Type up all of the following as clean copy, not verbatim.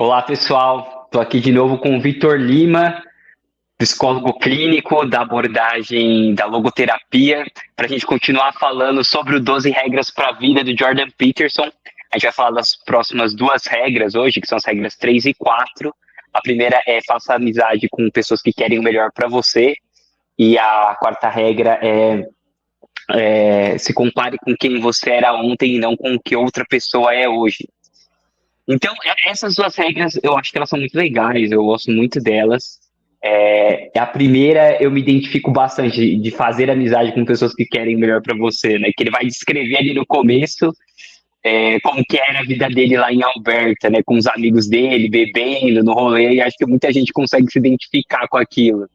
Olá, pessoal. Estou aqui de novo com o Vitor Lima, psicólogo clínico da abordagem da logoterapia, para a gente continuar falando sobre o 12 regras para a vida do Jordan Peterson. A gente vai falar das próximas duas regras hoje, que são as regras 3 e 4. A primeira é faça amizade com pessoas que querem o melhor para você. E a quarta regra é se compare com quem você era ontem e não com o que outra pessoa é hoje. Então, essas duas regras, eu acho que elas são muito legais, eu gosto muito delas. A primeira, eu me identifico bastante de fazer amizade com pessoas que querem melhor para você, né? Que ele vai descrever ali no começo como que era a vida dele lá em Alberta, né? Com os amigos dele, bebendo no rolê, e acho que muita gente consegue se identificar com aquilo.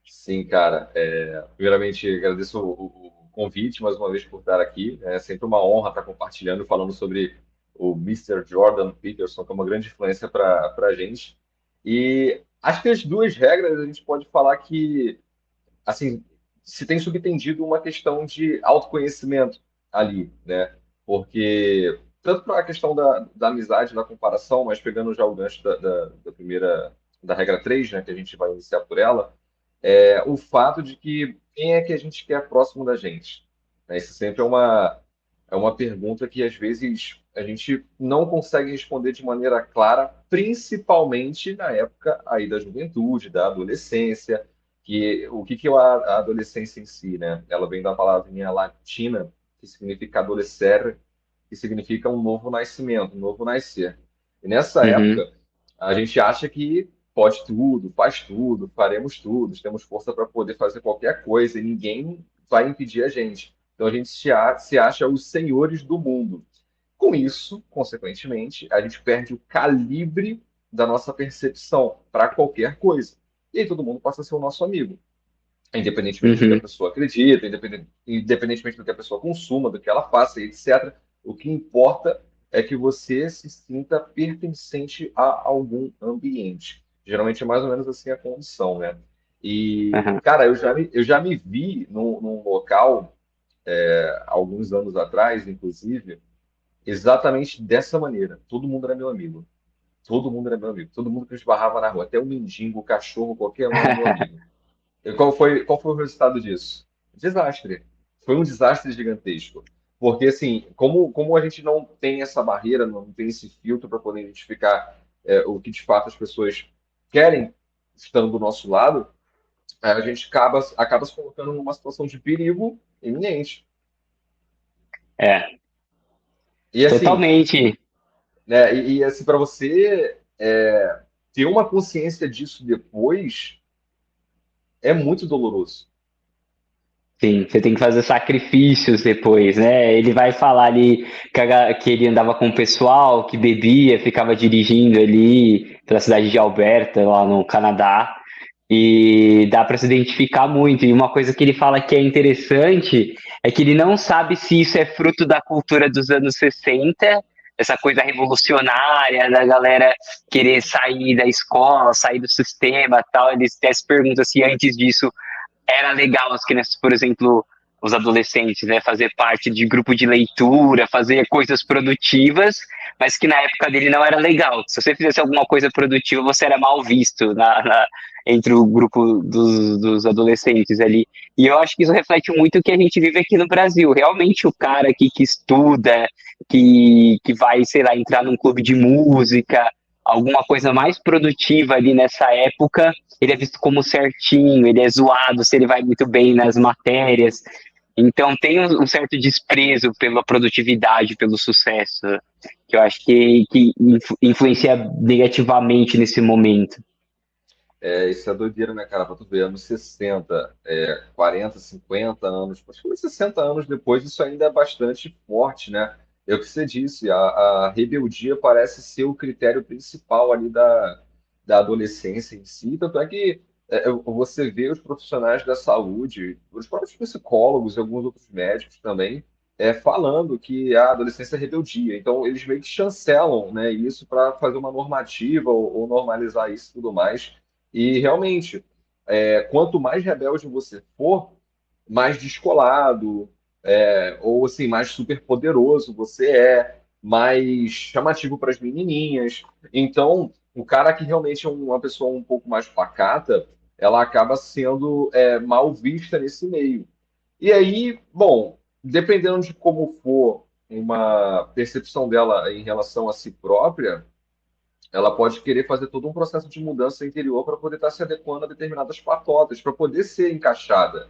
Sim, cara. Primeiramente, agradeço o convite mais uma vez por estar aqui. É sempre uma honra estar compartilhando, falando sobre o Mister Jordan Peterson, que é uma grande influência para a gente. E acho que as duas regras a gente pode falar que, assim, se tem subentendido uma questão de autoconhecimento ali, né? Porque, tanto para a questão da amizade, da comparação, mas pegando já o gancho da primeira, da regra 3, né, que a gente vai iniciar por ela o fato de que quem é que a gente quer próximo da gente? Né? Isso sempre é uma pergunta que às vezes a gente não consegue responder de maneira clara, principalmente na época aí da juventude, da adolescência, que o que é a adolescência em si, né? Ela vem da palavrinha latina que significa adolescere, que significa um novo nascimento, um novo nascer. E nessa Uhum, época, a gente acha que pode tudo, faz tudo, faremos tudo, temos força para poder fazer qualquer coisa e ninguém vai impedir a gente. Então a gente se acha os senhores do mundo. Com isso, consequentemente, a gente perde o calibre da nossa percepção para qualquer coisa. E aí todo mundo passa a ser o nosso amigo, independentemente do que a uhum. pessoa acredita, independentemente do que a pessoa consuma, do que ela faça, e etc. O que importa é que você se sinta pertencente a algum ambiente. Geralmente é mais ou menos assim a condição, né? E, Aham. cara, eu já me vi num local, alguns anos atrás, inclusive, exatamente dessa maneira. Todo mundo era meu amigo. Todo mundo era meu amigo. Todo mundo que eu esbarrava na rua, até o mendigo, o cachorro, qualquer um era meu amigo. E qual foi o resultado disso? Desastre. Foi um desastre gigantesco. Porque, assim, como a gente não tem essa barreira, não tem esse filtro para poder identificar o que de fato as pessoas querem estando do nosso lado, a gente acaba se colocando numa situação de perigo iminente. É, E, assim, totalmente. né, assim, para você ter uma consciência disso depois é muito doloroso. Sim, você tem que fazer sacrifícios depois, né? Ele vai falar ali que ele andava com o pessoal, que bebia, ficava dirigindo ali pela cidade de Alberta, lá no Canadá, e dá para se identificar muito. E uma coisa que ele fala que é interessante é que ele não sabe se isso é fruto da cultura dos anos 60, essa coisa revolucionária da galera querer sair da escola, sair do sistema, tal. Ele até se pergunta se antes disso era legal as crianças, por exemplo, os adolescentes, né, fazer parte de grupo de leitura, fazer coisas produtivas, mas que na época dele não era legal. Se você fizesse alguma coisa produtiva, você era mal visto entre o grupo dos adolescentes ali. E eu acho que isso reflete muito o que a gente vive aqui no Brasil. Realmente o cara aqui que estuda, que vai, sei lá, entrar num clube de música, alguma coisa mais produtiva ali nessa época, ele é visto como certinho, ele é zoado se ele vai muito bem nas matérias. Então tem um certo desprezo pela produtividade, pelo sucesso, que eu acho que influencia negativamente nesse momento. Isso é doideira, né, cara? Pra tu ver, anos 60, 40, 50 anos, praticamente 60 anos depois, isso ainda é bastante forte, né? É o que você disse, a rebeldia parece ser o critério principal ali da adolescência em si. Tanto é que você vê os profissionais da saúde, os próprios psicólogos e alguns outros médicos também, falando que a adolescência é rebeldia. Então, eles meio que chancelam, né, isso para fazer uma normativa ou normalizar isso e tudo mais. E realmente, quanto mais rebelde você for, mais descolado, ou assim, mais superpoderoso você é. mais chamativo para as menininhas. Então, o cara que realmente é uma pessoa um pouco mais pacata, ela acaba sendo mal vista nesse meio. E aí, bom, dependendo de como for uma percepção dela em relação a si própria, ela pode querer fazer todo um processo de mudança interior para poder estar se adequando a determinadas patotas, para poder ser encaixada,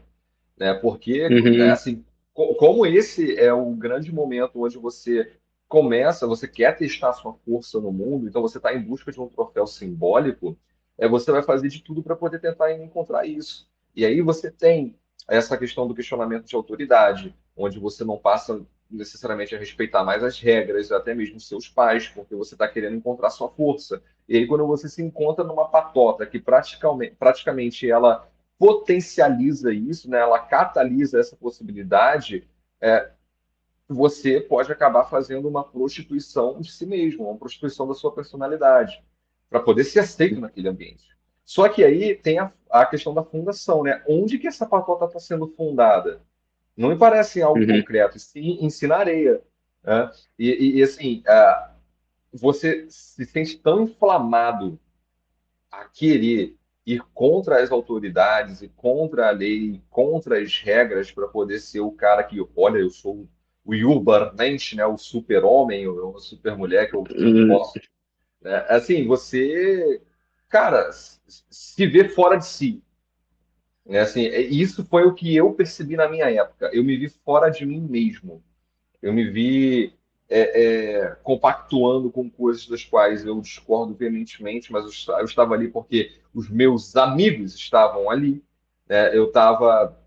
né? Porque, Uhum, assim, como esse é o grande momento onde você começa, você quer testar sua força no mundo, então você está em busca de um troféu simbólico, você vai fazer de tudo para poder tentar encontrar isso. E aí você tem essa questão do questionamento de autoridade, onde você não passa necessariamente a respeitar mais as regras, até mesmo seus pais, porque você está querendo encontrar sua força. E aí, quando você se encontra numa patota que praticamente ela potencializa isso, né? Ela catalisa essa possibilidade, é, você pode acabar fazendo uma prostituição de si mesmo, uma prostituição da sua personalidade, para poder ser aceito naquele ambiente. Só que aí tem a questão da fundação, né? Onde que essa patota está sendo fundada? Não me parece algo uhum, concreto, sim ensina areia. Né? Assim, você se sente tão inflamado a querer ir contra as autoridades e contra a lei, contra as regras para poder ser o cara que, olha, eu sou o Übermensch, né, o super-homem, o super-mulher que eu uhum, posso. Né? Assim, você, cara, se vê fora de si. Né? Assim, isso foi o que eu percebi na minha época. Eu me vi fora de mim mesmo. Eu me vi compactuando com coisas das quais eu discordo veementemente, mas eu estava ali porque os meus amigos estavam ali. Né? Eu estava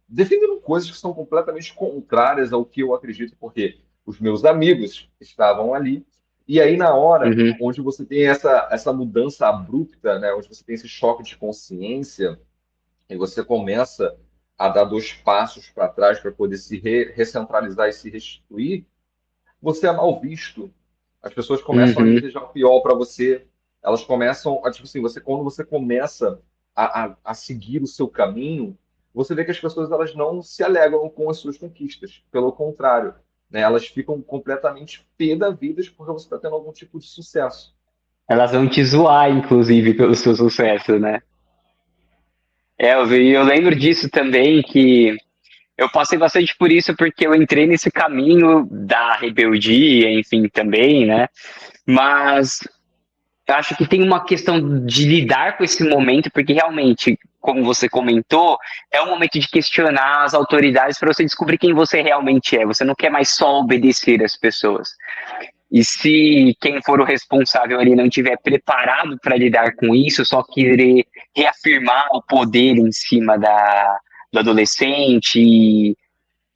defendendo coisas que são completamente contrárias ao que eu acredito, porque os meus amigos estavam ali. E aí, na hora uhum, onde você tem essa mudança abrupta, né? Onde você tem esse choque de consciência, e você começa a dar dois passos para trás para poder se recentralizar e se restituir, você é mal visto. As pessoas começam a uhum. desejar o pior para você. Elas começam a, tipo assim, quando você começa a seguir o seu caminho, você vê que as pessoas elas não se alegram com as suas conquistas. Pelo contrário, né, elas ficam completamente pé da vida porque você está tendo algum tipo de sucesso. Elas vão te zoar, inclusive, pelo seu sucesso, né? Eu lembro disso também, que eu passei bastante por isso porque eu entrei nesse caminho da rebeldia, enfim, também, né? Mas eu acho que tem uma questão de lidar com esse momento, porque realmente, como você comentou, é um momento de questionar as autoridades para você descobrir quem você realmente é. Você não quer mais só obedecer às pessoas. E se quem for o responsável ali não estiver preparado para lidar com isso, só querer reafirmar o poder em cima do adolescente e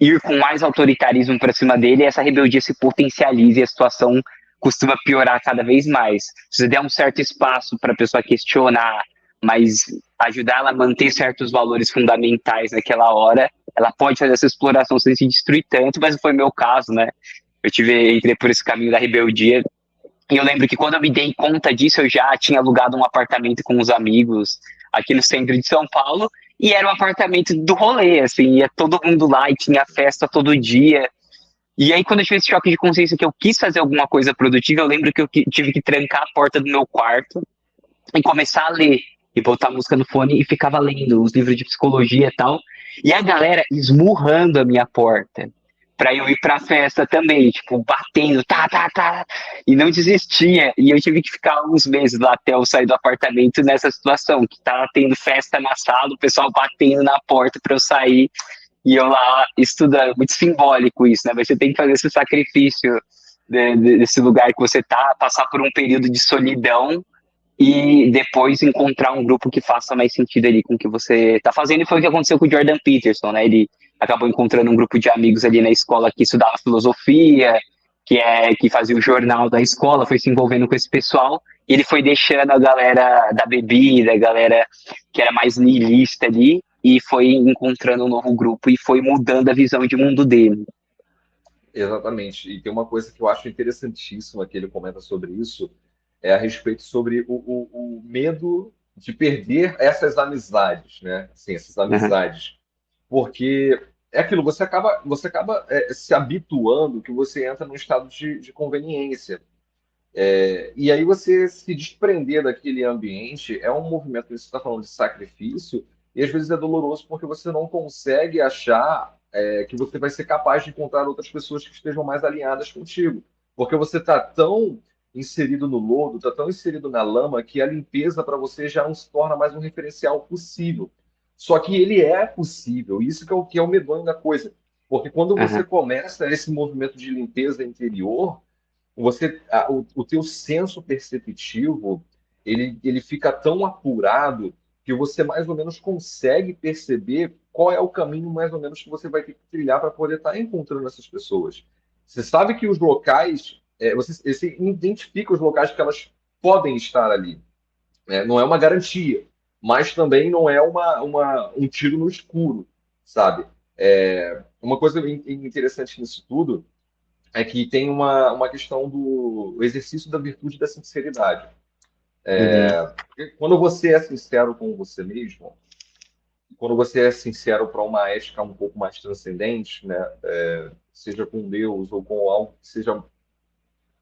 ir com mais autoritarismo para cima dele, essa rebeldia se potencializa e a situação costuma piorar cada vez mais. Se você der um certo espaço para a pessoa questionar, mas ajudar ela a manter certos valores fundamentais naquela hora, ela pode fazer essa exploração sem se destruir tanto, mas não foi meu caso, né? Entrei por esse caminho da rebeldia. E eu lembro que quando eu me dei conta disso, eu já tinha alugado um apartamento com os amigos aqui no centro de São Paulo. E era um apartamento do rolê, assim, ia todo mundo lá e tinha festa todo dia. E aí, quando eu tive esse choque de consciência que eu quis fazer alguma coisa produtiva, eu lembro que eu tive que trancar a porta do meu quarto e começar a ler. E botar música no fone e ficava lendo os livros de psicologia e tal. E a galera esmurrando a minha porta pra eu ir pra festa também, tipo, batendo, tá, e não desistia. E eu tive que ficar uns meses lá até eu sair do apartamento nessa situação, que tava tendo festa na sala, o pessoal batendo na porta pra eu sair, e eu lá estudando. Muito simbólico isso, né? Mas você tem que fazer esse sacrifício desse lugar que você tá, passar por um período de solidão e depois encontrar um grupo que faça mais sentido ali com o que você está fazendo. E foi o que aconteceu com o Jordan Peterson, né? Ele acabou encontrando um grupo de amigos ali na escola que estudava filosofia, que fazia o jornal da escola, foi se envolvendo com esse pessoal, e ele foi deixando a galera da bebida, a galera que era mais niilista ali, e foi encontrando um novo grupo e foi mudando a visão de mundo dele. Exatamente. E tem uma coisa que eu acho interessantíssima que ele comenta sobre isso, é a respeito sobre o medo de perder essas amizades, né? Assim, essas Uhum, amizades. Porque é aquilo, você acaba se habituando que você entra num estado de conveniência. E aí você se desprender daquele ambiente é um movimento que você está falando de sacrifício, e às vezes é doloroso porque você não consegue achar que você vai ser capaz de encontrar outras pessoas que estejam mais alinhadas contigo. Porque você está tão inserido no lodo, está tão inserido na lama, que a limpeza para você já não se torna mais um referencial possível. Só que ele é possível, isso que é o medonho da coisa. Porque quando você Aham, começa esse movimento de limpeza interior, o teu senso perceptivo ele fica tão apurado que você mais ou menos consegue perceber qual é o caminho mais ou menos que você vai ter que trilhar para poder estar encontrando essas pessoas. Você sabe que os locais, você identifica os locais que elas podem estar ali, né? Não é uma garantia, mas também não é um tiro no escuro, sabe? Uma coisa interessante nisso tudo é que tem uma questão do exercício da virtude da sinceridade. uhum, Porque quando você é sincero com você mesmo, quando você é sincero para uma ética um pouco mais transcendente, né, seja com Deus ou com algo que seja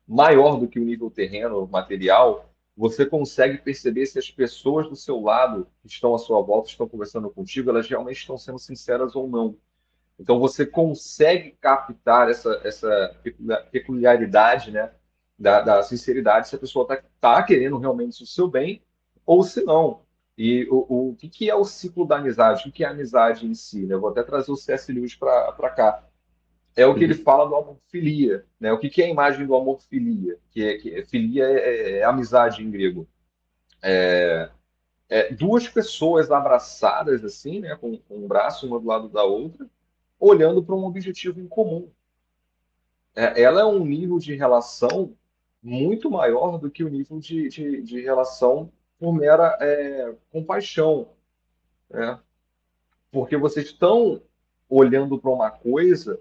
maior do que o nível terreno, material, você consegue perceber se as pessoas do seu lado, que estão à sua volta, estão conversando contigo, elas realmente estão sendo sinceras ou não. Então você consegue captar essa peculiaridade, né, da sinceridade, se a pessoa tá querendo realmente o seu bem ou se não. E o que é o ciclo da amizade? O que é a amizade em si? Né? Eu vou até trazer o C.S. Lewis para cá. É o que ele uhum, fala do amor-filia. Né? O que é a imagem do amor-filia? Filia é amizade em grego. Duas pessoas abraçadas assim, né, com um braço uma do lado da outra, olhando para um objetivo em comum. Ela é um nível de relação muito maior do que o nível de relação por mera compaixão, né? Porque vocês estão olhando para uma coisa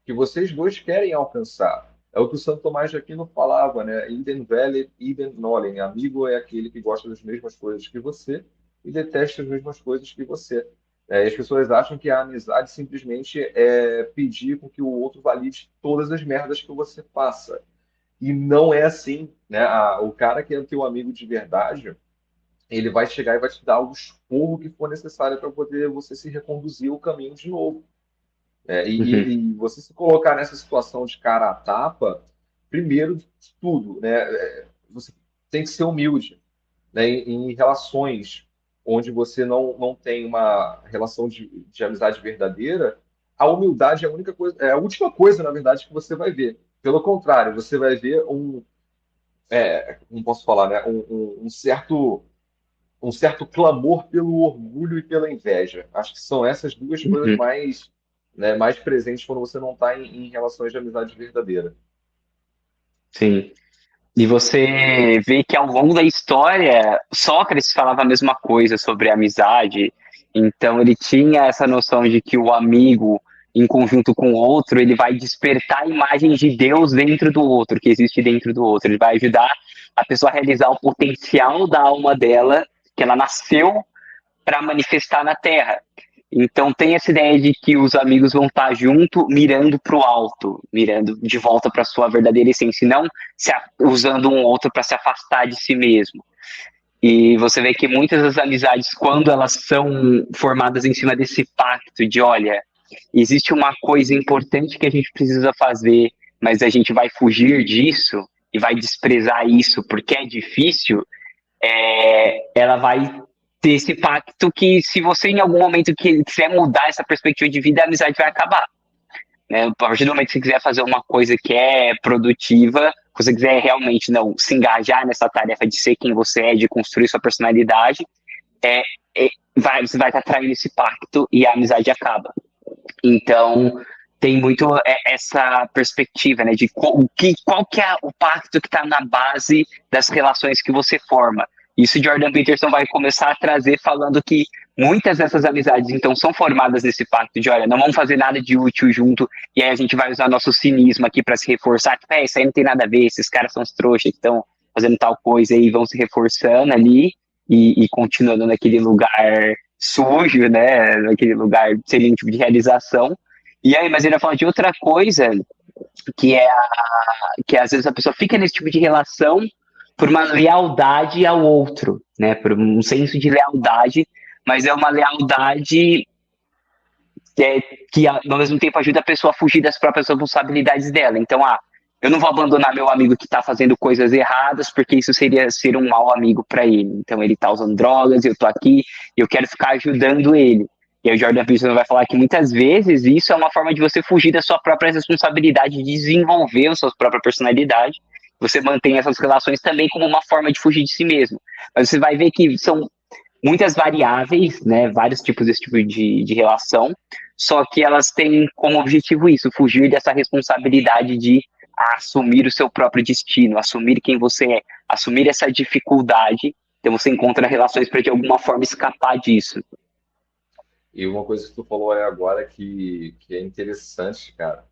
que vocês dois querem alcançar. É o que o Santo Tomás de Aquino falava, né? Idem vale, idem nolem. Amigo é aquele que gosta das mesmas coisas que você e detesta as mesmas coisas que você. E as pessoas acham que a amizade simplesmente é pedir com que o outro valide todas as merdas que você faça. E não é assim, né? O cara que é teu amigo de verdade, ele vai chegar e vai te dar o esporro que for necessário para poder você se reconduzir o caminho de novo. uhum, E você se colocar nessa situação de cara a tapa, primeiro de tudo, né? Você tem que ser humilde, né? Em relações onde você não tem uma relação de amizade verdadeira, a humildade é a única coisa, é a última coisa, na verdade, que você vai ver. Pelo contrário, você vai ver como posso falar, né? Um certo clamor pelo orgulho e pela inveja. Acho que são essas duas coisas uhum. mais, né, mais presentes quando você não está em relações de amizade verdadeira. Sim. E você vê que ao longo da história, Sócrates falava a mesma coisa sobre a amizade. Então ele tinha essa noção de que o amigo, em conjunto com o outro, ele vai despertar a imagem de Deus dentro do outro, que existe dentro do outro. Ele vai ajudar a pessoa a realizar o potencial da alma dela, que ela nasceu para manifestar na Terra. Então tem essa ideia de que os amigos vão estar junto, mirando para o alto, mirando de volta para sua verdadeira essência, e não usando um outro para se afastar de si mesmo. E você vê que muitas das amizades, quando elas são formadas em cima desse pacto de, olha, existe uma coisa importante que a gente precisa fazer, mas a gente vai fugir disso e vai desprezar isso porque é difícil, ela vai ter esse pacto que, se você em algum momento quiser mudar essa perspectiva de vida, a amizade vai acabar. Né? A partir do momento que você quiser fazer uma coisa que é produtiva, se você quiser realmente não se engajar nessa tarefa de ser quem você é, de construir sua personalidade, é, você vai estar traindo esse pacto e a amizade acaba. Então, tem muito essa perspectiva, né, de qual que é o pacto que está na base das relações que você forma. Isso Jordan Peterson vai começar a trazer falando que muitas dessas amizades, então, são formadas nesse pacto de, olha, não vamos fazer nada de útil junto, e aí a gente vai usar nosso cinismo aqui para se reforçar, tipo, isso aí não tem nada a ver, esses caras são os trouxas que estão fazendo tal coisa e vão se reforçando ali, e continuando naquele lugar sujo, né? Naquele lugar sem nenhum tipo de realização. E aí, mas ele vai falar de outra coisa, que é que às vezes a pessoa fica nesse tipo de relação por uma lealdade ao outro, né? Por um senso de lealdade, mas é uma lealdade é, que ao mesmo tempo ajuda a pessoa a fugir das próprias responsabilidades dela. Então, eu não vou abandonar meu amigo que está fazendo coisas erradas, porque isso seria ser um mau amigo para ele. Então, ele está usando drogas, eu estou aqui, e eu quero ficar ajudando ele. E aí o Jordan Peterson vai falar que muitas vezes isso é uma forma de você fugir da sua própria responsabilidade, de desenvolver a sua própria personalidade. Você mantém essas relações também como uma forma de fugir de si mesmo. Mas você vai ver que são muitas variáveis, né, vários tipos desse tipo de relação, só que elas têm como objetivo isso, fugir dessa responsabilidade de assumir o seu próprio destino, assumir quem você é, assumir essa dificuldade, então você encontra relações para de alguma forma escapar disso. E uma coisa que tu falou aí agora que é interessante, cara,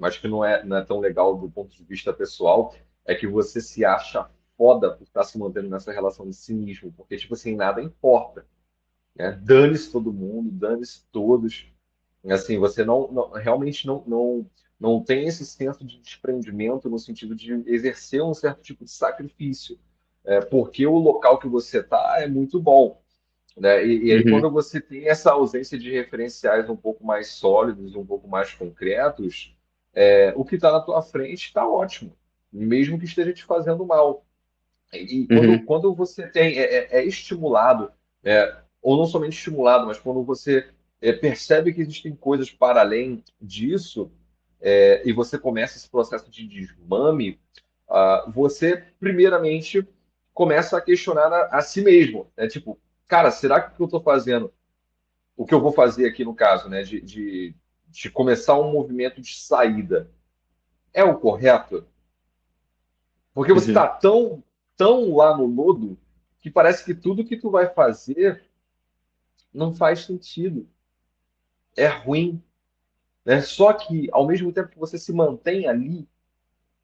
mas que não é tão legal do ponto de vista pessoal, é que você se acha foda por estar se mantendo nessa relação de cinismo, porque, tipo assim, nada importa, né? Dane-se todo mundo, dane-se todos. Assim, você realmente não tem esse senso de desprendimento no sentido de exercer um certo tipo de sacrifício, porque o local que você está é muito bom, né? E aí, Uhum, quando você tem essa ausência de referenciais um pouco mais sólidos, um pouco mais concretos, o que está na tua frente está ótimo, mesmo que esteja te fazendo mal. E quando, uhum, quando você é estimulado, ou não somente estimulado, mas quando você percebe que existem coisas para além disso, e você começa esse processo de desmame, você, primeiramente, começa a questionar a si mesmo. Né? Tipo, cara, será que o que eu estou fazendo, o que eu vou fazer aqui no caso, né, de começar um movimento de saída, é o correto? Porque você uhum. está tão lá no lodo que parece que tudo que tu vai fazer não faz sentido, é ruim, né? Só que, ao mesmo tempo que você se mantém ali,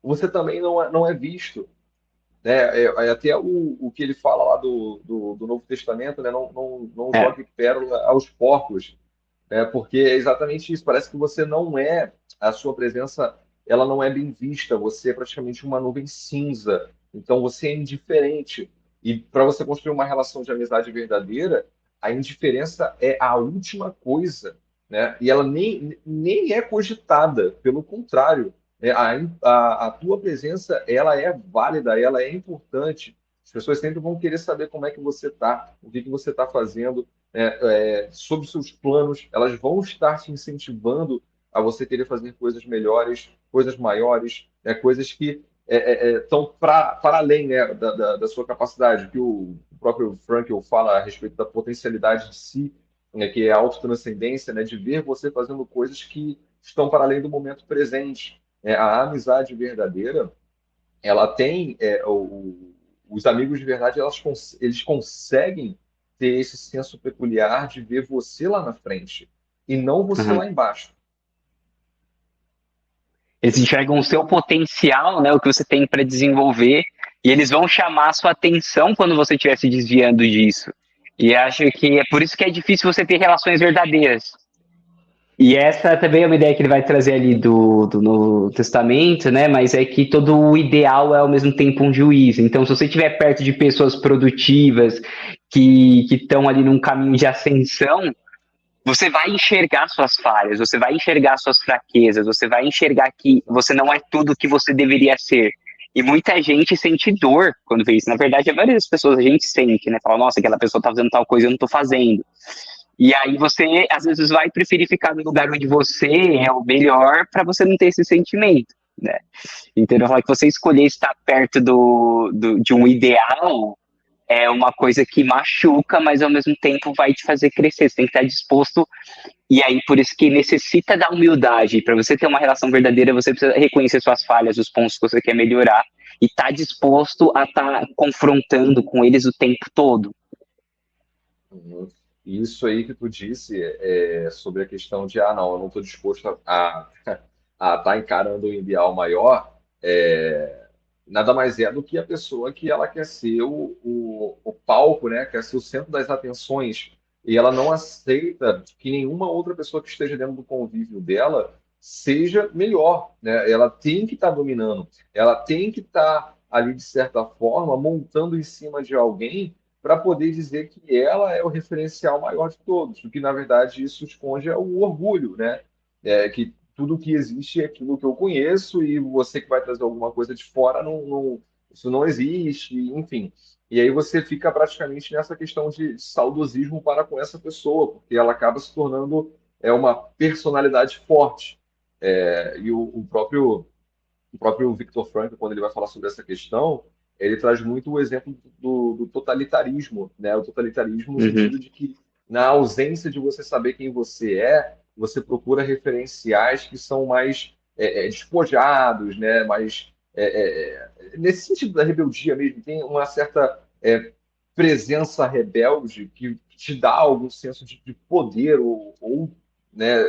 você também não é visto. Né? É até o que ele fala lá do Novo Testamento, né? Não É. jogue pérola aos porcos, né? Porque é exatamente isso. Parece que você não é, a sua presença, ela não é bem vista. Você é praticamente uma nuvem cinza. Então você é indiferente. E para você construir uma relação de amizade verdadeira, a indiferença é a última coisa, né? E ela nem é cogitada. Pelo contrário, a tua presença, ela é válida, ela é importante. As pessoas sempre vão querer saber como é que você está, o que você está fazendo, sobre seus planos, elas vão estar te incentivando a você querer fazer coisas melhores, coisas maiores, coisas que estão para além, né, da sua capacidade, que o próprio Frankl fala a respeito da potencialidade de si, né, que é a autotranscendência, né, de ver você fazendo coisas que estão para além do momento presente. A amizade verdadeira, ela tem os amigos de verdade, eles conseguem ter esse senso peculiar de ver você lá na frente e não você Uhum. lá embaixo. Eles enxergam o seu potencial, né, o que você tem para desenvolver, e eles vão chamar a sua atenção quando você estiver se desviando disso. E acho que é por isso que é difícil você ter relações verdadeiras. E essa também é uma ideia que ele vai trazer ali do Novo Testamento, né? Mas é que todo o ideal é ao mesmo tempo um juízo. Então, se você estiver perto de pessoas produtivas que estão ali num caminho de ascensão, você vai enxergar suas falhas, você vai enxergar suas fraquezas, você vai enxergar que você não é tudo o que você deveria ser. E muita gente sente dor quando vê isso. Na verdade, a maioria das pessoas a gente sente, né? Fala, nossa, aquela pessoa tá fazendo tal coisa e eu não tô fazendo. E aí você, às vezes, vai preferir ficar no lugar onde você é o melhor para você não ter esse sentimento, né? Então, eu falo que você escolher estar perto de um ideal é uma coisa que machuca, mas ao mesmo tempo vai te fazer crescer. Você tem que estar disposto. E aí, por isso que necessita da humildade. Para você ter uma relação verdadeira, você precisa reconhecer suas falhas, os pontos que você quer melhorar, e estar disposto a estar confrontando com eles o tempo todo. Uhum. E isso aí que tu disse sobre a questão de, não, eu não estou disposto a estar encarando um ideal maior. nada mais é do que a pessoa que ela quer ser o palco, né? Quer ser o centro das atenções. E ela não aceita que nenhuma outra pessoa que esteja dentro do convívio dela seja melhor, né? Ela tem que estar dominando, ela tem que estar ali, de certa forma, montando em cima de alguém para poder dizer que ela é o referencial maior de todos, o que, na verdade, isso esconde é o orgulho, né? Que tudo que existe é aquilo que eu conheço e você que vai trazer alguma coisa de fora, isso não existe, enfim. E aí você fica praticamente nessa questão de saudosismo para com essa pessoa, porque ela acaba se tornando uma personalidade forte. E o próprio Viktor Frankl, quando ele vai falar sobre essa questão, ele traz muito o exemplo do totalitarismo, né? O totalitarismo no Uhum. sentido de que, na ausência de você saber quem você é, você procura referenciais que são mais despojados, né? Mais, nesse sentido da rebeldia mesmo, tem uma certa presença rebelde que te dá algum senso de poder ou né,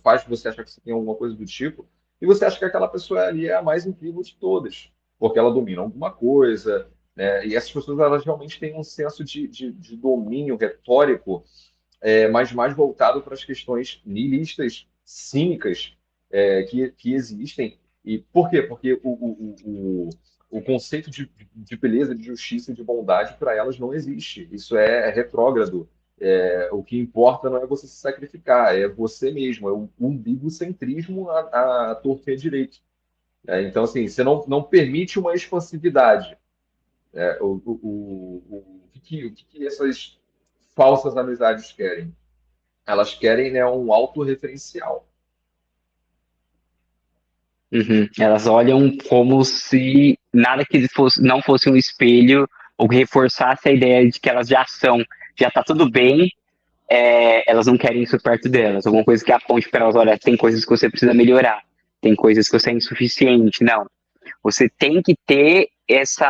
faz você achar que você tem alguma coisa do tipo, e você acha que aquela pessoa ali é a mais incrível de todas, porque ela domina alguma coisa, né? E essas pessoas elas realmente têm um senso de domínio retórico, mas mais voltado para as questões nihilistas, cínicas, que existem. E por quê? Porque o conceito de beleza, de justiça e de bondade para elas não existe. Isso é retrógrado. O que importa não é você se sacrificar, é você mesmo, é o umbigocentrismo à torta e à direita. Então, assim, você não permite uma expansividade. O que essas falsas amizades querem? Elas querem, né, um autorreferencial. Uhum. Elas olham como se nada que fosse, não fosse um espelho ou que reforçasse a ideia de que elas já são, já tá tudo bem, elas não querem isso perto delas. Alguma coisa que aponte para elas, olha, tem coisas que você precisa melhorar, tem coisas que você é insuficiente. Não, você tem que ter esse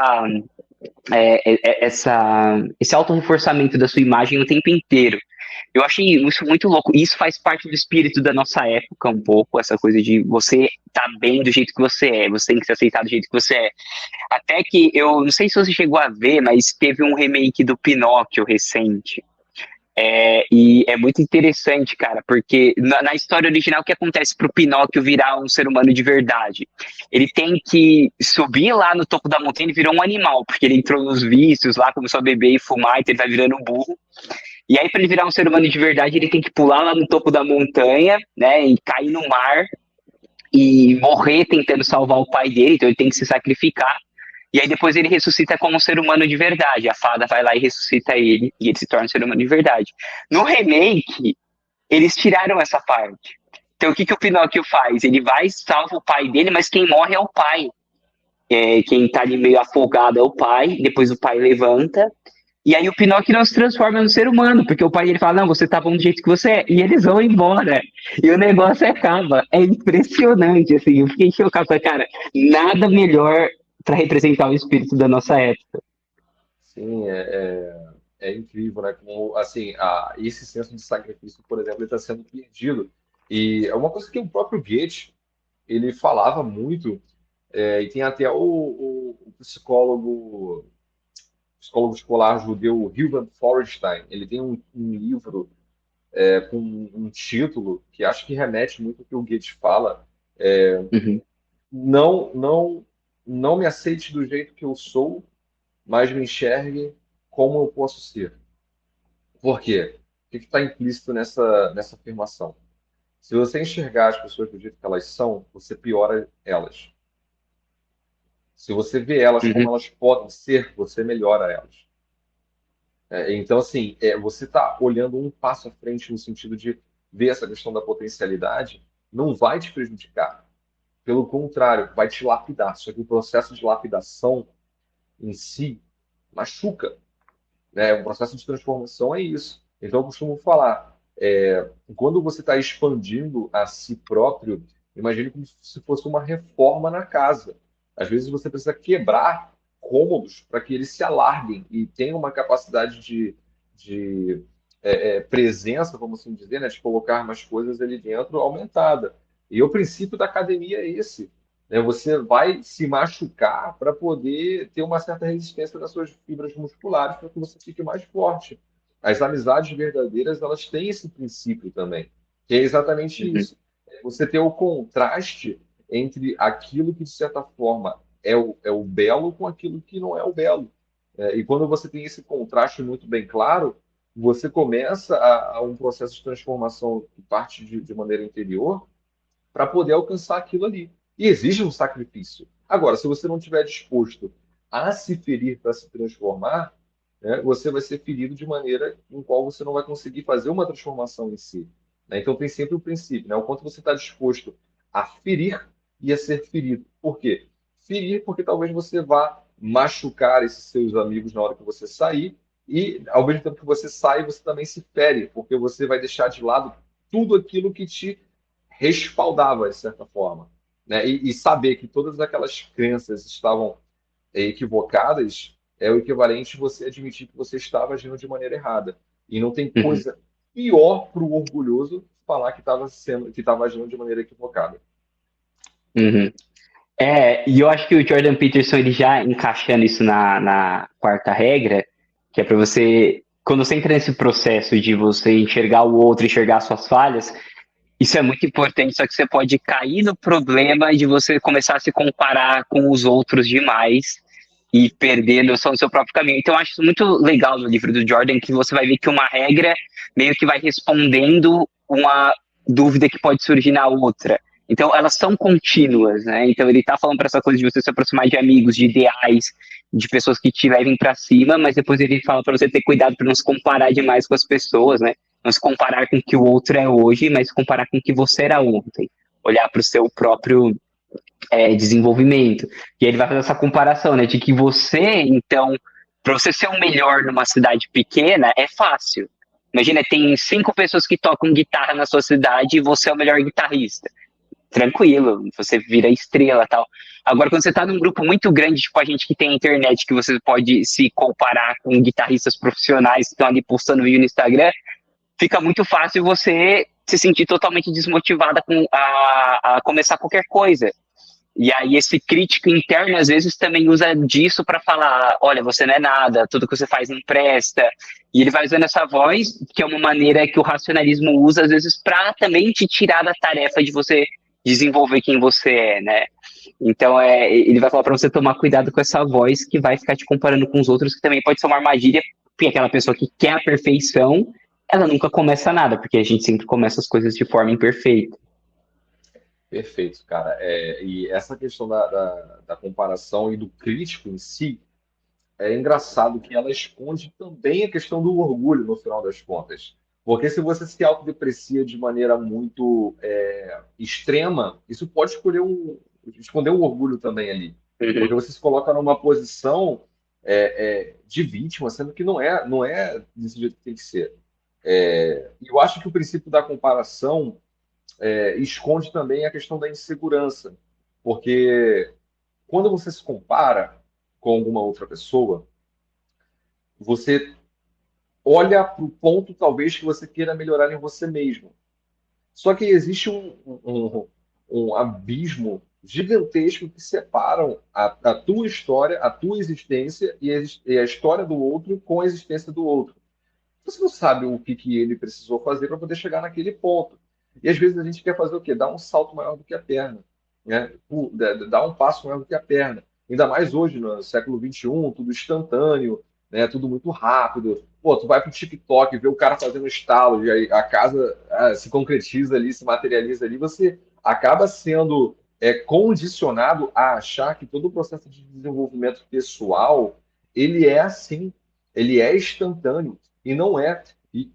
auto-reforçamento da sua imagem o tempo inteiro. Eu achei isso muito louco. Isso faz parte do espírito da nossa época, um pouco, essa coisa de você tá bem do jeito que você é, você tem que se aceitar do jeito que você é. Até que eu não sei se você chegou a ver, mas teve um remake do Pinóquio recente. E é muito interessante, cara, porque na história original, o que acontece pro Pinóquio virar um ser humano de verdade? Ele tem que subir lá no topo da montanha, ele virou um animal, porque ele entrou nos vícios lá, começou a beber e fumar, então ele vai virando um burro. E aí, para ele virar um ser humano de verdade, ele tem que pular lá no topo da montanha, né, e cair no mar e morrer tentando salvar o pai dele, então ele tem que se sacrificar. E aí depois ele ressuscita como um ser humano de verdade. A fada vai lá e ressuscita ele e ele se torna um ser humano de verdade. No remake, eles tiraram essa parte. Então o que o Pinóquio faz? Ele vai, salva o pai dele, mas quem morre é o pai. Quem tá ali meio afogado é o pai, depois o pai levanta, e aí o Pinóquio não se transforma no ser humano, porque o pai dele fala, não, você tá bom do jeito que você é, e eles vão embora, e o negócio acaba. É impressionante, assim, eu fiquei chocado, falei, cara, nada melhor para representar o espírito da nossa época. Sim, é incrível, né? Como, assim, esse senso de sacrifício, por exemplo, está sendo perdido. E é uma coisa que o próprio Goethe, ele falava muito, e tem até o psicólogo escolar judeu Hilbert Forstein, ele tem um livro com um título que acho que remete muito ao que o Goethe fala, Uhum, não, não, não me aceite do jeito que eu sou, mas me enxergue como eu posso ser. Por quê? O que está implícito nessa afirmação? Se você enxergar as pessoas do jeito que elas são, você piora elas. Se você vê elas como uhum, elas podem ser, você melhora elas. Então, assim, você está olhando um passo à frente no sentido de ver essa questão da potencialidade, não vai te prejudicar. Pelo contrário, vai te lapidar. Só que o processo de lapidação em si machuca, né? O processo de transformação é isso. Então, eu costumo falar, quando você está expandindo a si próprio, imagine como se fosse uma reforma na casa. Às vezes você precisa quebrar cômodos para que eles se alarguem e tenham uma capacidade de presença, vamos assim dizer, né? De colocar mais coisas ali dentro aumentada. E o princípio da academia é esse. né? Você vai se machucar para poder ter uma certa resistência das suas fibras musculares para que você fique mais forte. As amizades verdadeiras, elas têm esse princípio também, que é exatamente Uhum, isso. Você ter o contraste entre aquilo que, de certa forma, é o belo com aquilo que não é o belo. E quando você tem esse contraste muito bem claro, você começa a um processo de transformação que parte de maneira interior para poder alcançar aquilo ali. E exige um sacrifício. Agora, se você não estiver disposto a se ferir para se transformar, né, você vai ser ferido de maneira em qual você não vai conseguir fazer uma transformação em si. Né? Então tem sempre o princípio, né? O quanto você está disposto a ferir e a ser ferido. Por quê? Ferir porque talvez você vá machucar esses seus amigos na hora que você sair e ao mesmo tempo que você sai, você também se fere, porque você vai deixar de lado tudo aquilo que te respaldava, de certa forma. Né? E saber que todas aquelas crenças estavam equivocadas é o equivalente a você admitir que você estava agindo de maneira errada. E não tem uhum, coisa pior para o orgulhoso falar que estava agindo de maneira equivocada. uhum. E eu acho que o Jordan Peterson, ele já encaixando isso na quarta regra, que é para você, quando você entra nesse processo de você enxergar o outro, enxergar suas falhas, isso é muito importante, só que você pode cair no problema de você começar a se comparar com os outros demais e perder a noção do seu próprio caminho. Então, eu acho isso muito legal no livro do Jordan, que você vai ver que uma regra meio que vai respondendo uma dúvida que pode surgir na outra. Então, elas são contínuas, né? Então, ele tá falando para essa coisa de você se aproximar de amigos, de ideais, de pessoas que te levem para cima, mas depois ele fala para você ter cuidado para não se comparar demais com as pessoas, né? Não se comparar com o que o outro é hoje, mas se comparar com o que você era ontem. Olhar para o seu próprio desenvolvimento. E aí ele vai fazer essa comparação, né? De que você, então, para você ser o melhor numa cidade pequena, é fácil. Imagina, tem 5 pessoas que tocam guitarra na sua cidade e você é o melhor guitarrista. Tranquilo, você vira estrela e tal. Agora, quando você tá num grupo muito grande, tipo a gente que tem a internet, que você pode se comparar com guitarristas profissionais que estão ali postando vídeo no Instagram, fica muito fácil você se sentir totalmente desmotivada a começar qualquer coisa. E aí esse crítico interno às vezes também usa disso para falar, olha, você não é nada, tudo que você faz não presta. E ele vai usando essa voz, que é uma maneira que o racionalismo usa às vezes para também te tirar da tarefa de você desenvolver quem você é, né? Então ele vai falar para você tomar cuidado com essa voz que vai ficar te comparando com os outros, que também pode ser uma armadilha, porque aquela pessoa que quer a perfeição, ela nunca começa nada, porque a gente sempre começa as coisas de forma imperfeita. Perfeito, cara. E essa questão da comparação e do crítico em si, é engraçado que ela esconde também a questão do orgulho no final das contas. Porque se você se autodeprecia de maneira muito extrema, isso pode esconder um orgulho também ali. Uhum, Porque você se coloca numa posição de vítima, sendo que não é desse jeito que tem que ser. E eu acho que o princípio da comparação esconde também a questão da insegurança. Porque quando você se compara com alguma outra pessoa, você olha para o ponto talvez que você queira melhorar em você mesmo. Só que existe um abismo gigantesco que separam a tua história, a tua existência e a história do outro com a existência do outro. Você não sabe o que ele precisou fazer para poder chegar naquele ponto. E às vezes a gente quer fazer o quê? Dar um salto maior do que a perna, né? Dar um passo maior do que a perna. Ainda mais hoje, no século XXI, tudo instantâneo, né? Tudo muito rápido. Pô, tu vai pro TikTok, vê o cara fazendo estalo, e aí a casa se concretiza ali, se materializa ali, você acaba sendo condicionado a achar que todo o processo de desenvolvimento pessoal, ele é assim, ele é instantâneo. E não é. E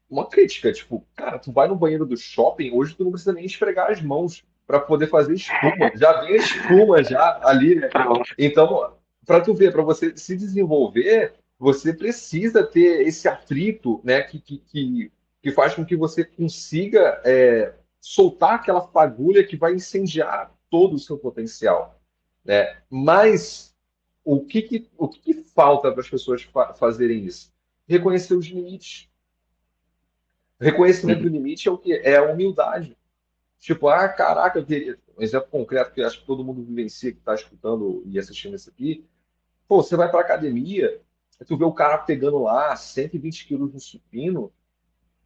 uma crítica, tipo, cara, tu vai no banheiro do shopping, hoje tu não precisa nem esfregar as mãos para poder fazer espuma. Já vem a espuma já ali, né? pronto. Então, para tu ver, para você se desenvolver, você precisa ter esse atrito, né, que faz com que você consiga soltar aquela fagulha que vai incendiar todo o seu potencial, né? Mas o que falta para as pessoas fazerem isso? Reconhecer os limites. Reconhecimento do Uhum, limite é o que? É a humildade. Tipo, ah, caraca, um exemplo concreto que eu acho que todo mundo vivencia que está escutando e assistindo isso aqui. Pô, você vai para academia, tu vê o cara pegando lá 120 quilos no supino,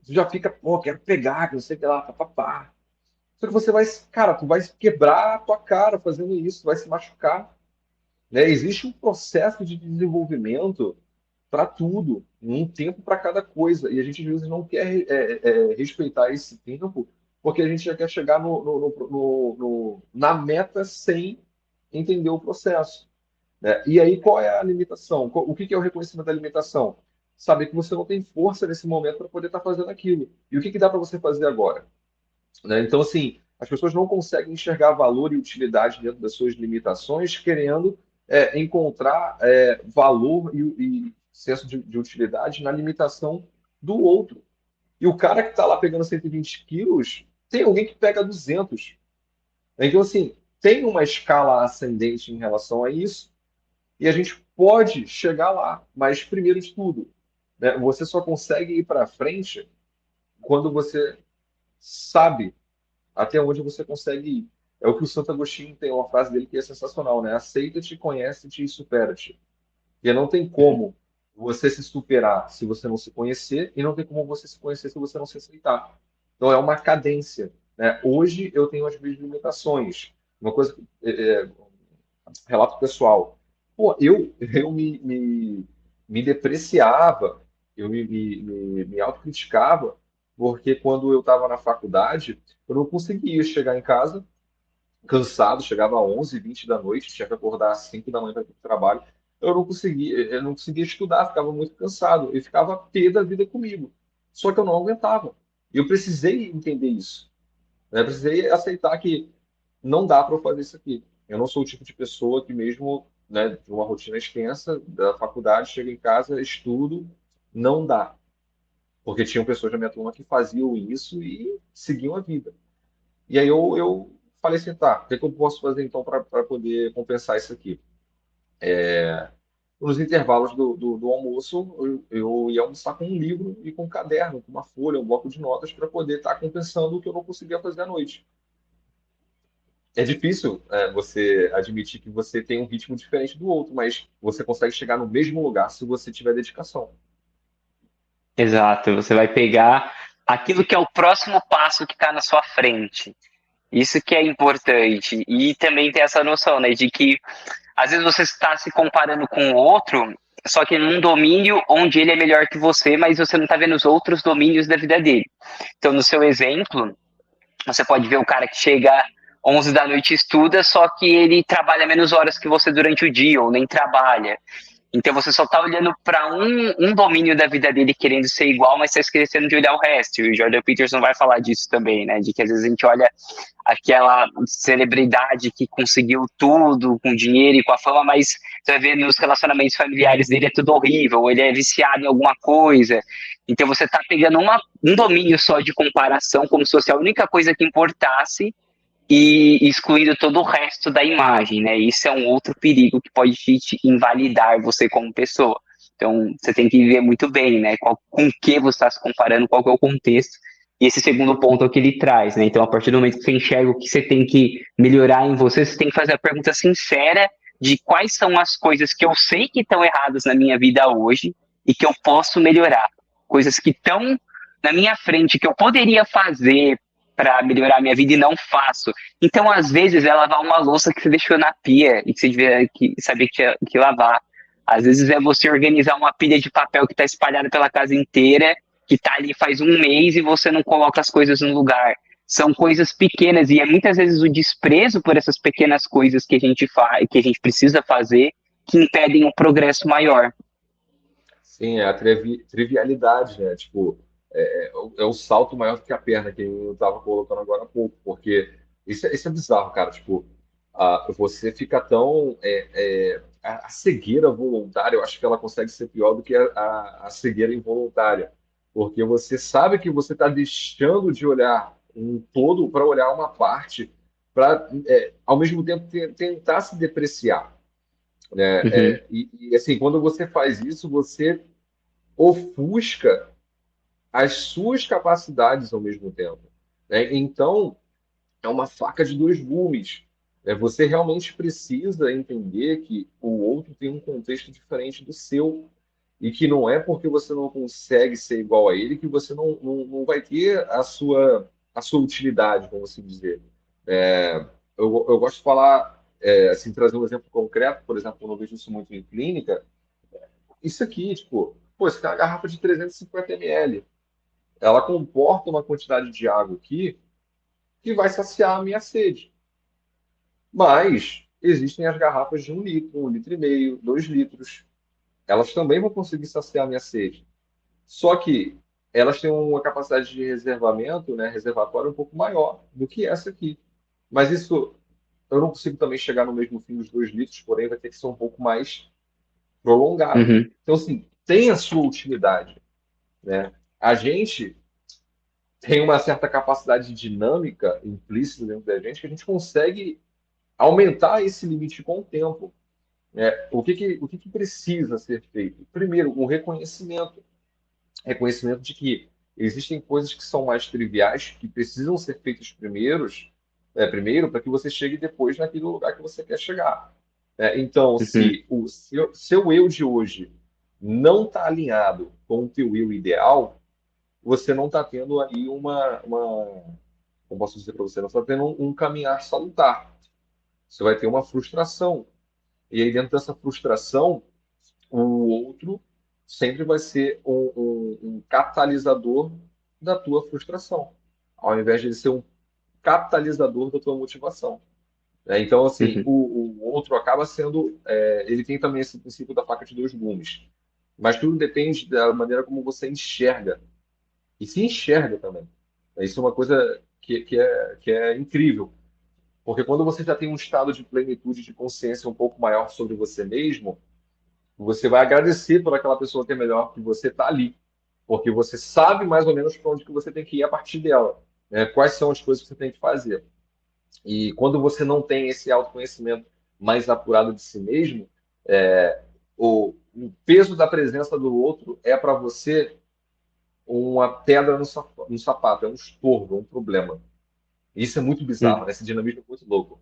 tu já fica, pô, quero pegar, que não sei o que lá, papapá. Só que você vai, cara, tu vai quebrar a tua cara fazendo isso, tu vai se machucar, né? Existe um processo de desenvolvimento para tudo, um tempo para cada coisa, e a gente às vezes não quer respeitar esse tempo, porque a gente já quer chegar na meta sem entender o processo, né? E aí, qual é a limitação? O que que é o reconhecimento da limitação? Saber que você não tem força nesse momento para poder estar fazendo aquilo. E o que que dá para você fazer agora? Né? Então, assim, as pessoas não conseguem enxergar valor e utilidade dentro das suas limitações, querendo encontrar valor e senso de utilidade na limitação do outro. E o cara que está lá pegando 120 quilos, tem alguém que pega 200. Então, assim, tem uma escala ascendente em relação a isso, e a gente pode chegar lá, mas primeiro de tudo, né, você só consegue ir para frente quando você sabe até onde você consegue ir. É o que o Santo Agostinho tem uma frase dele que é sensacional, né? Aceita-te, conhece-te e supera-te. E não tem como você se superar se você não se conhecer, e não tem como você se conhecer se você não se aceitar. Então é uma cadência, né? Hoje eu tenho as minhas limitações. Uma coisa, relato pessoal. Pô, eu me depreciava, eu me autocriticava, porque quando eu estava na faculdade, eu não conseguia chegar em casa cansado, chegava às 11, 20 da noite, tinha que acordar às 5 da manhã para ir para o trabalho. Eu não conseguia estudar, ficava muito cansado, e ficava pé da vida comigo. Só que eu não aguentava. Eu precisei entender isso, né? Eu precisei aceitar que não dá para eu fazer isso aqui. Eu não sou o tipo de pessoa que mesmo, né, de uma rotina extensa da faculdade, chego em casa, estudo, não dá. Porque tinham pessoas da minha turma que faziam isso e seguiam a vida. E aí eu falei assim, tá, o que é que eu posso fazer então para poder compensar isso aqui? Nos intervalos do almoço, eu ia almoçar com um livro e com um caderno, com uma folha, um bloco de notas, para poder estar compensando o que eu não conseguia fazer à noite. É difícil, você admitir que você tem um ritmo diferente do outro, mas você consegue chegar no mesmo lugar se você tiver dedicação. Exato, você vai pegar aquilo que é o próximo passo que está na sua frente. Isso que é importante. E também tem essa noção, né, de que às vezes você está se comparando com o outro, só que num domínio onde ele é melhor que você, mas você não está vendo os outros domínios da vida dele. Então, no seu exemplo, você pode ver o cara que chega 11 da noite e estuda, só que ele trabalha menos horas que você durante o dia, ou nem trabalha. Então você só está olhando para um domínio da vida dele querendo ser igual, mas está esquecendo de olhar o resto. E o Jordan Peterson vai falar disso também, né? De que às vezes a gente olha aquela celebridade que conseguiu tudo com dinheiro e com a fama, mas você vai ver nos relacionamentos familiares dele é tudo horrível, ele é viciado em alguma coisa. Então você está pegando um domínio só de comparação, como se fosse a única coisa que importasse, e excluindo todo o resto da imagem, né? Isso é um outro perigo que pode te invalidar você como pessoa. Então, você tem que ver muito bem, né? Com que você está se comparando, qual que é o contexto. E esse segundo ponto é o que ele traz, né? Então, a partir do momento que você enxerga o que você tem que melhorar em você, você tem que fazer a pergunta sincera de quais são as coisas que eu sei que estão erradas na minha vida hoje e que eu posso melhorar. Coisas que estão na minha frente, que eu poderia fazer para melhorar a minha vida e não faço. Então, às vezes, é lavar uma louça que você deixou na pia e que você devia saber que lavar. Às vezes é você organizar uma pilha de papel que está espalhada pela casa inteira, que está ali faz um mês e você não coloca as coisas no lugar. São coisas pequenas e é muitas vezes o desprezo por essas pequenas coisas que a gente faz, que a gente precisa fazer, que impedem um progresso maior. Sim, é a trivialidade, né? Tipo, é o salto maior do que a perna que eu estava colocando agora há pouco, porque isso é bizarro, cara. Tipo, você fica tão. A cegueira voluntária, eu acho que ela consegue ser pior do que a cegueira involuntária, porque você sabe que você está deixando de olhar um todo para olhar uma parte, para, ao mesmo tempo, tentar se depreciar, né? Uhum. Assim, quando você faz isso, você ofusca as suas capacidades ao mesmo tempo, né? Então, é uma faca de dois gumes. Você realmente precisa entender que o outro tem um contexto diferente do seu e que não é porque você não consegue ser igual a ele que você não vai ter a sua utilidade, vamos assim dizer. É, eu gosto de falar, assim, trazer um exemplo concreto, por exemplo, quando eu vejo isso muito em clínica, isso aqui, tipo, pô, isso aqui é uma garrafa de 350 ml. Ela comporta uma quantidade de água aqui que vai saciar a minha sede. Mas existem as garrafas de 1 litro, 1,5 litro, 2 litros. Elas também vão conseguir saciar a minha sede. Só que elas têm uma capacidade de reservamento, né, reservatório um pouco maior do que essa aqui. Mas isso eu não consigo também chegar no mesmo fim dos 2 litros, porém vai ter que ser um pouco mais prolongado. Uhum, Então, assim, tem a sua utilidade, né? A gente tem uma certa capacidade dinâmica implícita dentro da gente que a gente consegue aumentar esse limite com o tempo. O que precisa ser feito? Primeiro, um reconhecimento. Reconhecimento de que existem coisas que são mais triviais, que precisam ser feitas primeiro, para que você chegue depois naquele lugar que você quer chegar. Então, uhum, se o seu eu de hoje não está alinhado com o teu eu ideal, você não está tendo aí como posso dizer para você, não está tendo um caminhar salutar. Você vai ter uma frustração. E aí, dentro dessa frustração, o outro sempre vai ser um catalisador da tua frustração, ao invés de ele ser um catalisador da tua motivação. Então, assim, uhum. o outro acaba sendo. Ele tem também esse princípio da faca de dois gumes. Mas tudo depende da maneira como você enxerga. E se enxerga também. Isso é uma coisa que é incrível. Porque quando você já tem um estado de plenitude, de consciência um pouco maior sobre você mesmo, você vai agradecer por aquela pessoa que é melhor que você tá ali, porque você sabe mais ou menos para onde que você tem que ir a partir dela, né? Quais são as coisas que você tem que fazer. E quando você não tem esse autoconhecimento mais apurado de si mesmo, o peso da presença do outro é para você uma pedra no sapato, é um estorvo, é um problema. Isso é muito bizarro, Uhum. né? Esse dinamismo é muito louco.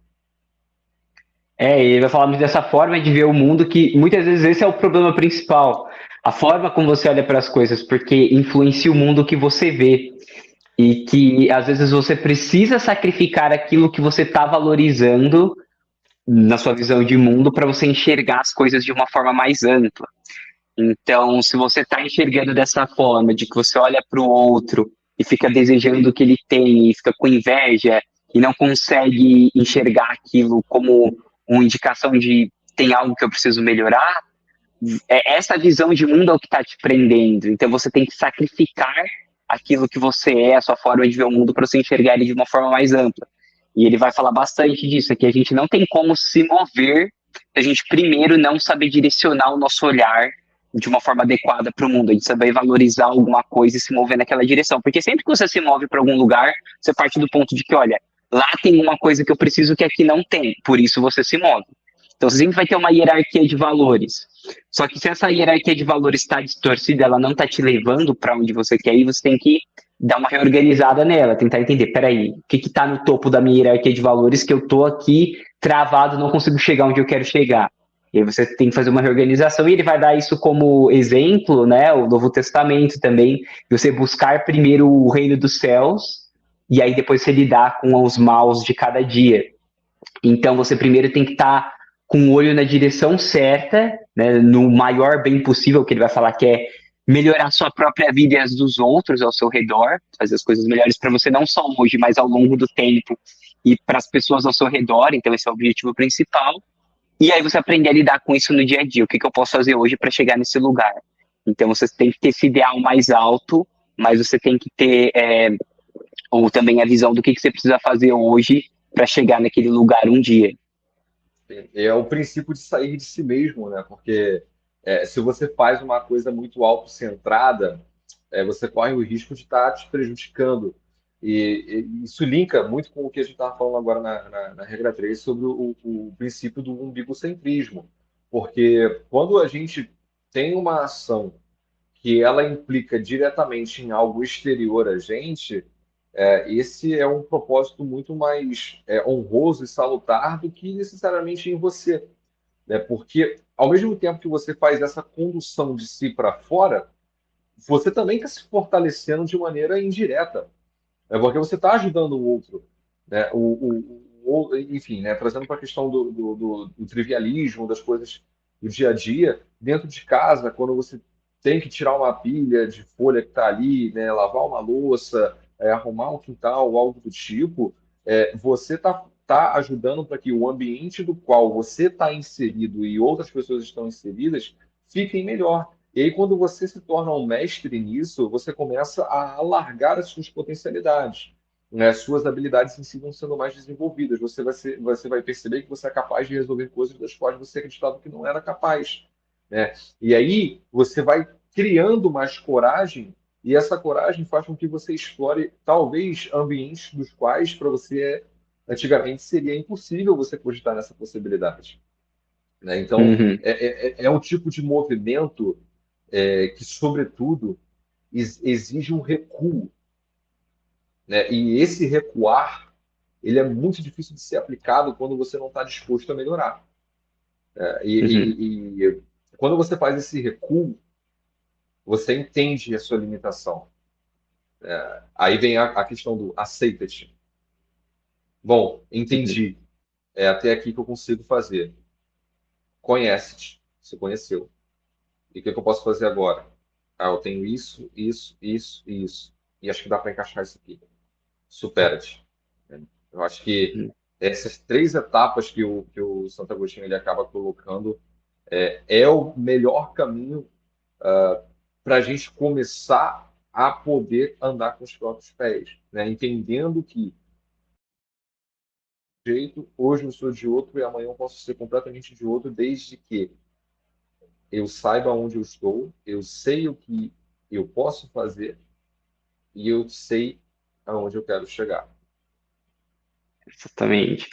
É, e ele vai falar muito dessa forma de ver o mundo que muitas vezes esse é o problema principal. A forma como você olha para as coisas, porque influencia o mundo que você vê. E que às vezes você precisa sacrificar aquilo que você está valorizando na sua visão de mundo para você enxergar as coisas de uma forma mais ampla. Então, se você está enxergando dessa forma, de que você olha para o outro e fica desejando o que ele tem, e fica com inveja e não consegue enxergar aquilo como uma indicação de tem algo que eu preciso melhorar, essa visão de mundo é o que está te prendendo. Então, você tem que sacrificar aquilo que você é, a sua forma de ver o mundo, para você enxergar ele de uma forma mais ampla. E ele vai falar bastante disso, é que a gente não tem como se mover se a gente primeiro não saber direcionar o nosso olhar de uma forma adequada para o mundo, a gente saber valorizar alguma coisa e se mover naquela direção. Porque sempre que você se move para algum lugar, você parte do ponto de que, olha, lá tem uma coisa que eu preciso que aqui não tem, por isso você se move. Então você sempre vai ter uma hierarquia de valores. Só que se essa hierarquia de valores está distorcida, ela não está te levando para onde você quer ir, você tem que dar uma reorganizada nela, tentar entender, peraí, o que está no topo da minha hierarquia de valores que eu estou aqui travado, não consigo chegar onde eu quero chegar. E aí você tem que fazer uma reorganização e ele vai dar isso como exemplo, né? O Novo Testamento também, você buscar primeiro o reino dos céus e aí depois você lidar com os maus de cada dia. Então você primeiro tem que estar com o olho na direção certa, né, no maior bem possível, que ele vai falar que é melhorar a sua própria vida e as dos outros ao seu redor, fazer as coisas melhores para você não só hoje, mas ao longo do tempo e para as pessoas ao seu redor. Então esse é o objetivo principal. E aí você aprender a lidar com isso no dia a dia. O que, que eu posso fazer hoje para chegar nesse lugar? Então você tem que ter esse ideal mais alto, mas você tem que ter ou também a visão do que você precisa fazer hoje para chegar naquele lugar um dia. É o princípio de sair de si mesmo, né? Porque se você faz uma coisa muito autocentrada, você corre o risco de estar te prejudicando. E isso linka muito com o que a gente estava falando agora na regra 3 sobre o princípio do umbigocentrismo. Porque quando a gente tem uma ação que ela implica diretamente em algo exterior a gente, esse é um propósito muito mais honroso e salutar do que necessariamente em você, né? Porque ao mesmo tempo que você faz essa condução de si para fora, você também está se fortalecendo de maneira indireta, porque você está ajudando o outro, né? Enfim, né? Trazendo para a questão do trivialismo, das coisas do dia a dia, dentro de casa, quando você tem que tirar uma pilha de folha que está ali, né? Lavar uma louça, arrumar um quintal, algo do tipo, você tá ajudando para que o ambiente do qual você está inserido e outras pessoas estão inseridas fiquem melhor. E aí, quando você se torna um mestre nisso, você começa a alargar as suas potencialidades, né? Suas habilidades em si vão sendo mais desenvolvidas. Você vai perceber que você é capaz de resolver coisas das quais você acreditava que não era capaz, né? E aí, você vai criando mais coragem, e essa coragem faz com que você explore, talvez, ambientes dos quais, para você, antigamente, seria impossível você cogitar nessa possibilidade, né? Então, Uhum. é um tipo de movimento que, sobretudo, exige um recuo, né? E esse recuar, ele é muito difícil de ser aplicado quando você não está disposto a melhorar. Uhum. E quando você faz esse recuo, você entende a sua limitação. Aí vem a questão do aceita-te. Bom, Uhum. entendi. É até aqui que eu consigo fazer. Conhece-te. Você conheceu. E o que eu posso fazer agora? Eu tenho isso, isso, isso e isso. E acho que dá para encaixar isso aqui. Supera-te. Né? Eu acho que essas três etapas que o Santo Agostinho ele acaba colocando é o melhor caminho para a gente começar a poder andar com os próprios pés, né? Entendendo que jeito, hoje eu sou de outro e amanhã eu posso ser completamente de outro, desde que eu saiba onde eu estou, eu sei o que eu posso fazer e eu sei aonde eu quero chegar. Exatamente.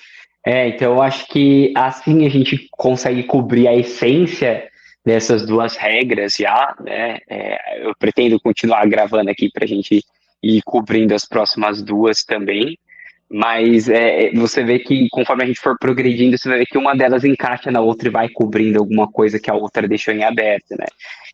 Então eu acho que assim a gente consegue cobrir a essência dessas duas regras já, né? Eu pretendo continuar gravando aqui para a gente ir cobrindo as próximas duas também, mas você vê que conforme a gente for progredindo, você vai ver que uma delas encaixa na outra e vai cobrindo alguma coisa que a outra deixou em aberto, né?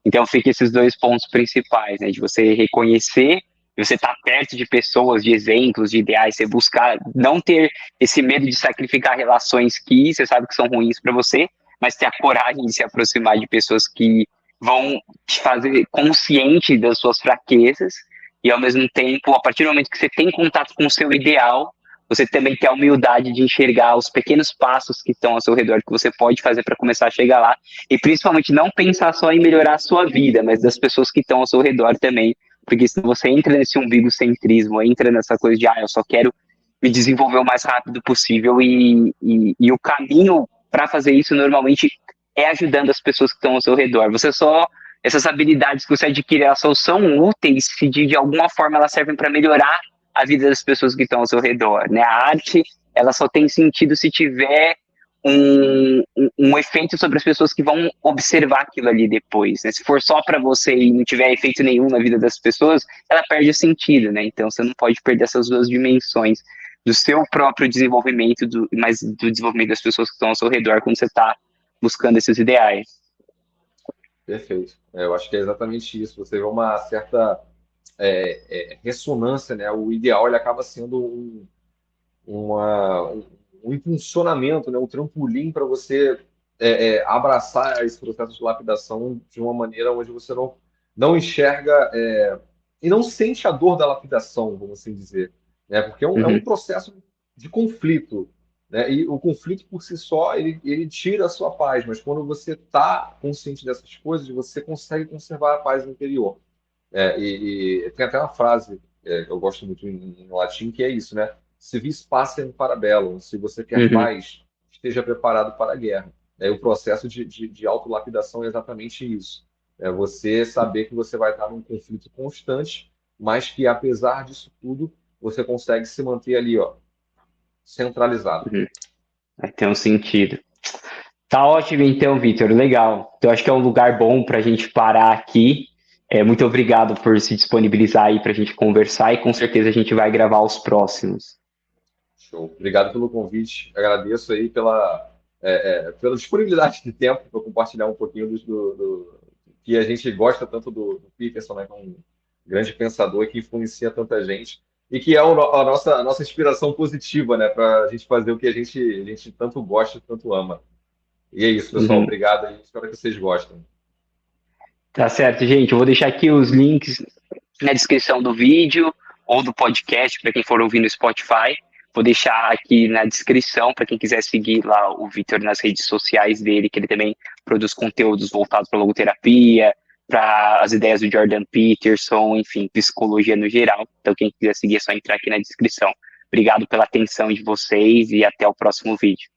Então fica esses dois pontos principais, né? De você reconhecer, de você estar perto de pessoas, de exemplos, de ideais, você buscar não ter esse medo de sacrificar relações que você sabe que são ruins para você, mas ter a coragem de se aproximar de pessoas que vão te fazer consciente das suas fraquezas e ao mesmo tempo, a partir do momento que você tem contato com o seu ideal, você também ter a humildade de enxergar os pequenos passos que estão ao seu redor que você pode fazer para começar a chegar lá e principalmente não pensar só em melhorar a sua vida, mas das pessoas que estão ao seu redor também, porque se você entra nesse umbigocentrismo, entra nessa coisa de eu só quero me desenvolver o mais rápido possível e o caminho para fazer isso normalmente é ajudando as pessoas que estão ao seu redor. Você só essas habilidades que você adquire, elas só são úteis se de alguma forma elas servem para melhorar a vida das pessoas que estão ao seu redor, né? A arte, ela só tem sentido se tiver um efeito sobre as pessoas que vão observar aquilo ali depois, né? Se for só para você e não tiver efeito nenhum na vida das pessoas, ela perde o sentido, né? Então você não pode perder essas duas dimensões do seu próprio desenvolvimento, mas do desenvolvimento das pessoas que estão ao seu redor quando você está buscando esses ideais. Perfeito. Eu acho que é exatamente isso. Você vê uma certa ressonância, né? O ideal ele acaba sendo um impulsionamento, né? Um trampolim para você abraçar esse processo de lapidação de uma maneira onde você não enxerga e não sente a dor da lapidação, vamos assim dizer, né? Porque é um Uhum. processo de conflito, né? E o conflito por si só ele tira a sua paz, mas quando você está consciente dessas coisas, você consegue conservar a paz interior. E tem até uma frase que eu gosto muito em latim, que é isso, né? Se vis pacem para bellum, se você quer Uhum. paz, esteja preparado para a guerra. O processo de autolapidação é exatamente isso. É você saber que você vai estar num conflito constante, mas que apesar disso tudo, você consegue se manter ali, ó, centralizado. Uhum. Vai ter um sentido. Tá ótimo então, Vitor. Legal. Então acho que é um lugar bom para a gente parar aqui Muito obrigado por se disponibilizar aí para a gente conversar e com certeza a gente vai gravar os próximos. Show. Obrigado pelo convite. Agradeço aí pela disponibilidade de tempo para compartilhar um pouquinho do que a gente gosta tanto do Peterson, né, que é um grande pensador que influencia tanta gente e que é a nossa inspiração positiva, né, para a gente fazer o que a gente tanto gosta, tanto ama. E é isso, pessoal. Uhum. Obrigado aí. Espero que vocês gostem. Tá certo, gente. Eu vou deixar aqui os links na descrição do vídeo ou do podcast para quem for ouvir no Spotify. Vou deixar aqui na descrição para quem quiser seguir lá o Vitor nas redes sociais dele, que ele também produz conteúdos voltados para logoterapia, para as ideias do Jordan Peterson, enfim, psicologia no geral. Então, quem quiser seguir é só entrar aqui na descrição. Obrigado pela atenção de vocês e até o próximo vídeo.